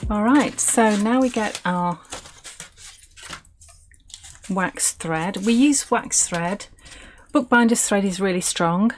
All right, so now we get our wax thread. We use wax thread. Bookbinder's thread is really strong.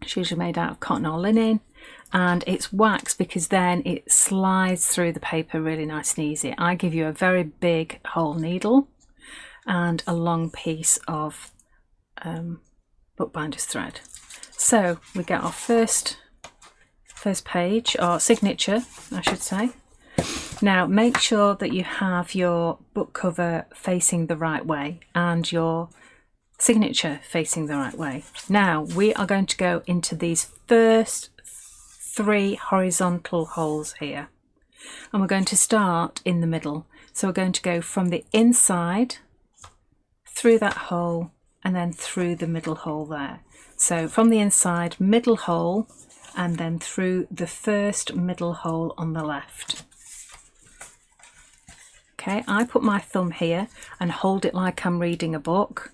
It's usually made out of cotton or linen, and it's wax because then it slides through the paper really nice and easy. I give you a very big whole needle and a long piece of bookbinder's thread. So we get our first page, or signature I should say. Now make sure that you have your book cover facing the right way and your signature facing the right way. Now we are going to go into these first 3 horizontal holes here, and we're going to start in the middle. So we're going to go from the inside through that hole and then through the middle hole there. So from the inside, middle hole, and then through the first middle hole on the left. Okay, I put my thumb here and hold it like I'm reading a book,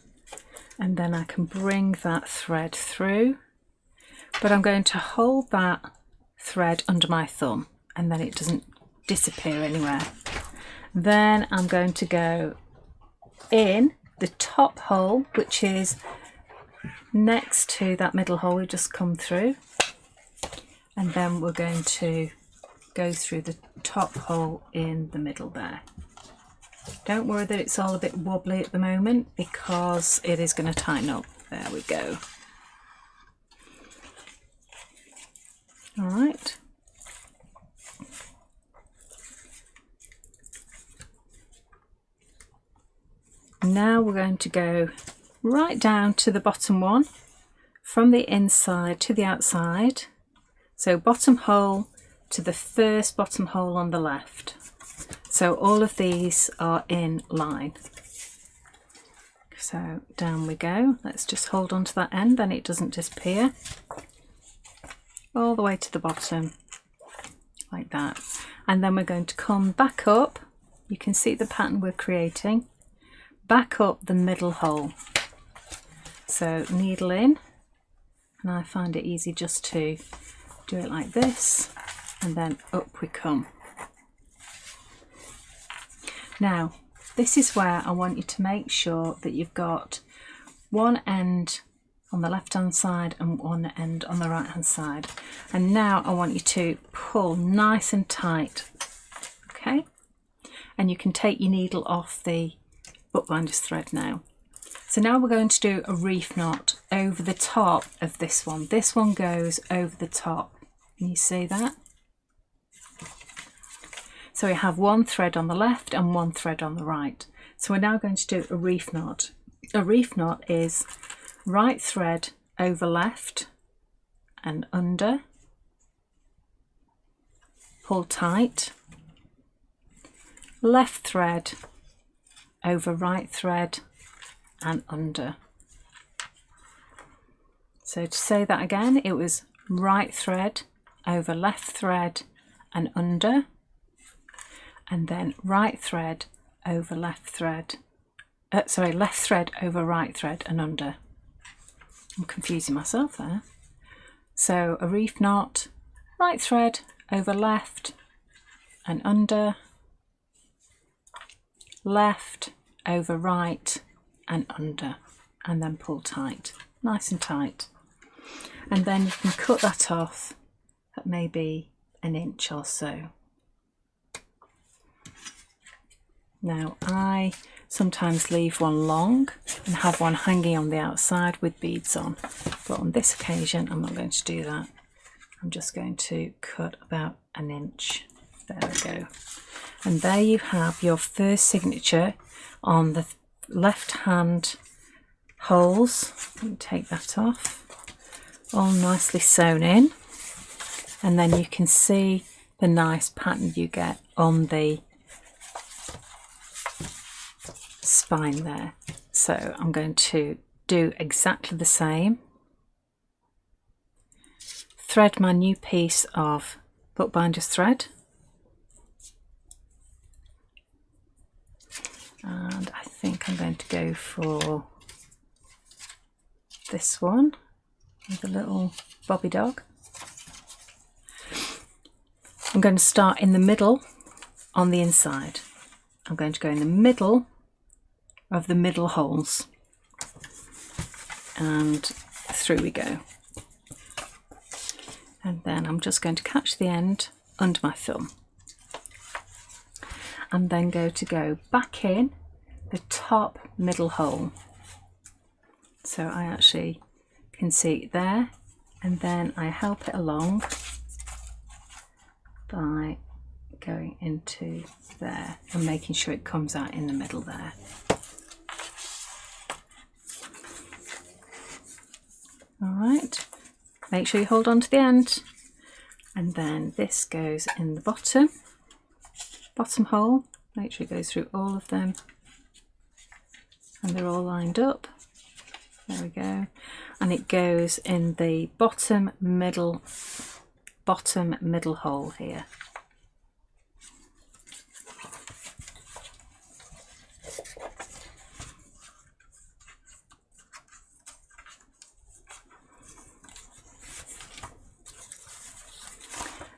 and then I can bring that thread through, but I'm going to hold that thread under my thumb and then it doesn't disappear anywhere. Then I'm going to go in the top hole, which is next to that middle hole we've just come through, and then we're going to go through the top hole in the middle there. Don't worry that it's all a bit wobbly at the moment, because it is going to tighten up. There we go. All right. Now we're going to go right down to the bottom one, from the inside to the outside. So bottom hole to the first bottom hole on the left. So all of these are in line. So down we go. Let's just hold on to that end, then it doesn't disappear. All the way to the bottom, like that. And then we're going to come back up. You can see the pattern we're creating. Back up the middle hole. So needle in, and I find it easy just to do it like this, and then up we come. Now this is where I want you to make sure that you've got one end on the left hand side and one end on the right hand side, and now I want you to pull nice and tight. Okay, and you can take your needle off the bookbinder's thread now. So now we're going to do a reef knot over the top of this one. This one goes over the top. Can you see that? So we have one thread on the left and one thread on the right. So we're now going to do a reef knot. A reef knot is right thread over left and under, pull tight, left thread over right thread and under. So to say that again, it was right thread over left thread and under, and then right thread over left thread, left thread over right thread and under. I'm confusing myself there. So a reef knot, right thread over left and under, left over right and under, and then pull tight, nice and tight. And then you can cut that off at maybe an inch or so. Now I sometimes leave one long and have one hanging on the outside with beads on, but on this occasion I'm not going to do that. I'm just going to cut about an inch. There we go. And there you have your first signature on the left hand holes. Let me take that off. All nicely sewn in, and then you can see the nice pattern you get on the spine there. So I'm going to do exactly the same. Thread my new piece of bookbinder's thread, and I think I'm going to go for this one with a little bobby dog. I'm going to start in the middle on the inside. I'm going to go in the middle of the middle holes and through we go. And then I'm just going to catch the end under my thumb and then go back in the top middle hole. So I actually can see it there, and then I help it along by going into there and making sure it comes out in the middle there. All right, make sure you hold on to the end, and then this goes in the bottom hole. Make sure it goes through all of them and they're all lined up. There we go. And it goes in the bottom middle hole here.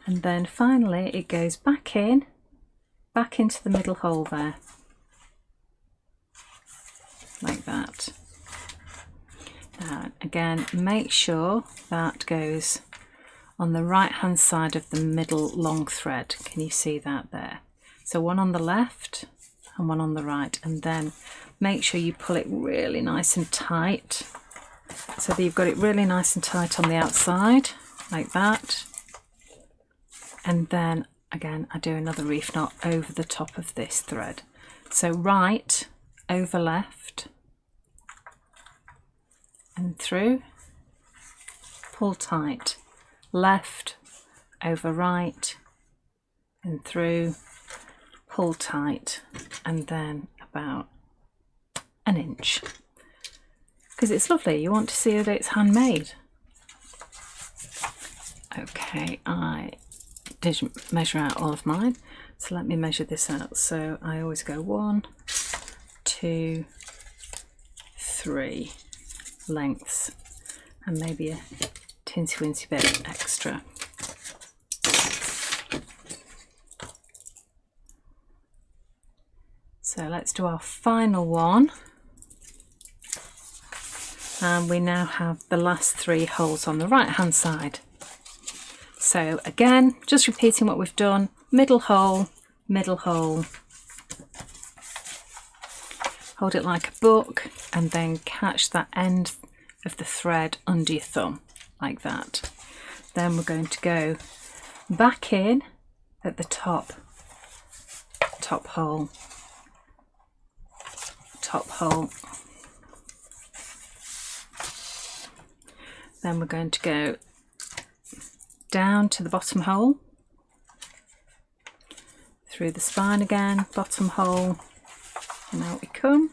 And then finally it goes back into the middle hole there, like that. Now again, make sure that goes on the right hand side of the middle long thread. Can you see that there? So one on the left and one on the right, and then make sure you pull it really nice and tight so that you've got it really nice and tight on the outside, like that. And then again I do another reef knot over the top of this thread. So right over left and through, pull tight, left over right and through, pull tight, and then about an inch, because it's lovely. You want to see that it's handmade. Okay, I didn't measure out all of mine, so let me measure this out. So I always go 1, 2, 3 lengths, and maybe a tinsy-wincy bit extra. So let's do our final one, and we now have the last 3 holes on the right hand side. So again, just repeating what we've done: middle hole, hold it like a book, and then catch that end of the thread under your thumb, like that. Then we're going to go back in at the top hole, then we're going to go down to the bottom hole, through the spine again, bottom hole, and out we come,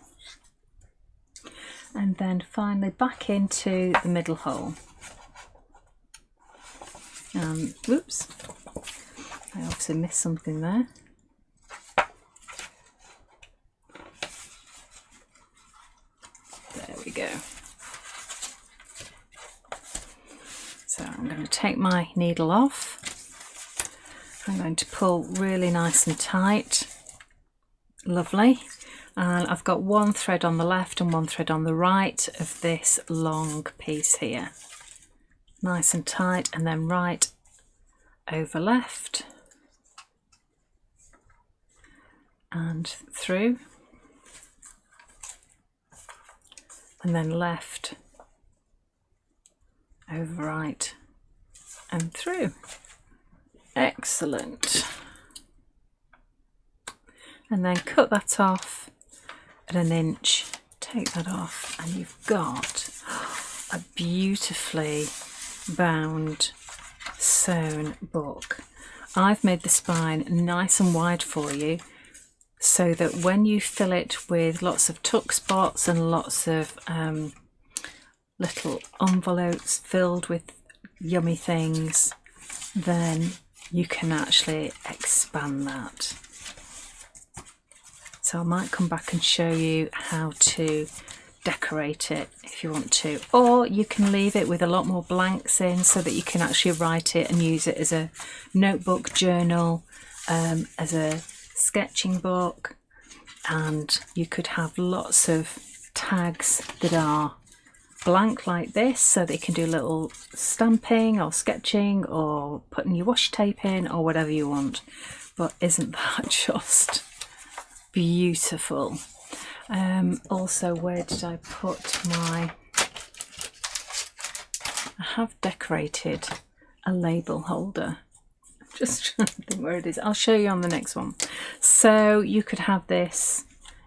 and then finally back into the middle hole. Whoops, I obviously missed something there. There we go. So I'm going to take my needle off. I'm going to pull really nice and tight. Lovely. And I've got 1 thread on the left and 1 thread on the right of this long piece here. Nice and tight, and then right over left and through, and then left over right and through. Excellent. And then cut that off at 1 inch, take that off, and you've got a beautifully bound sewn book. I've made the spine nice and wide for you so that when you fill it with lots of tuck spots and lots of little envelopes filled with yummy things, then you can actually expand that. So I might come back and show you how to decorate it if you want to, or you can leave it with a lot more blanks in so that you can actually write it and use it as a notebook, journal, as a sketching book, and you could have lots of tags that are blank like this so that you can do little stamping or sketching or putting your washi tape in or whatever you want. But isn't that just beautiful? Also, where did I put my... I have decorated a label holder. Just trying to think where it is. I'll show you on the next one. So you could have this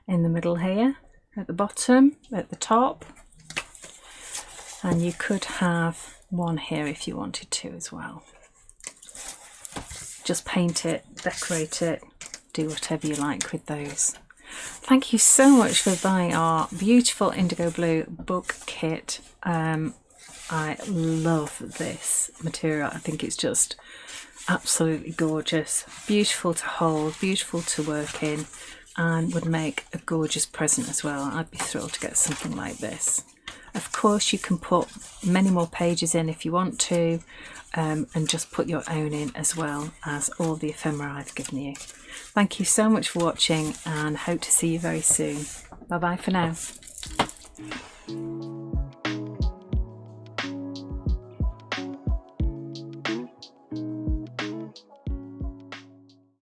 in the middle here, at the bottom, at the top, and you could have one here if you wanted to as well. Just paint it, decorate it, do whatever you like with those. Thank you so much for buying our beautiful indigo blue book kit. I love this material. I think it's just absolutely gorgeous, beautiful to hold, beautiful to work in, and would make a gorgeous present as well. I'd be thrilled to get something like this. Of course, you can put many more pages in if you want to, and just put your own in as well as all the ephemera I've given you. Thank you so much for watching, and hope to see you very soon. Bye bye for now.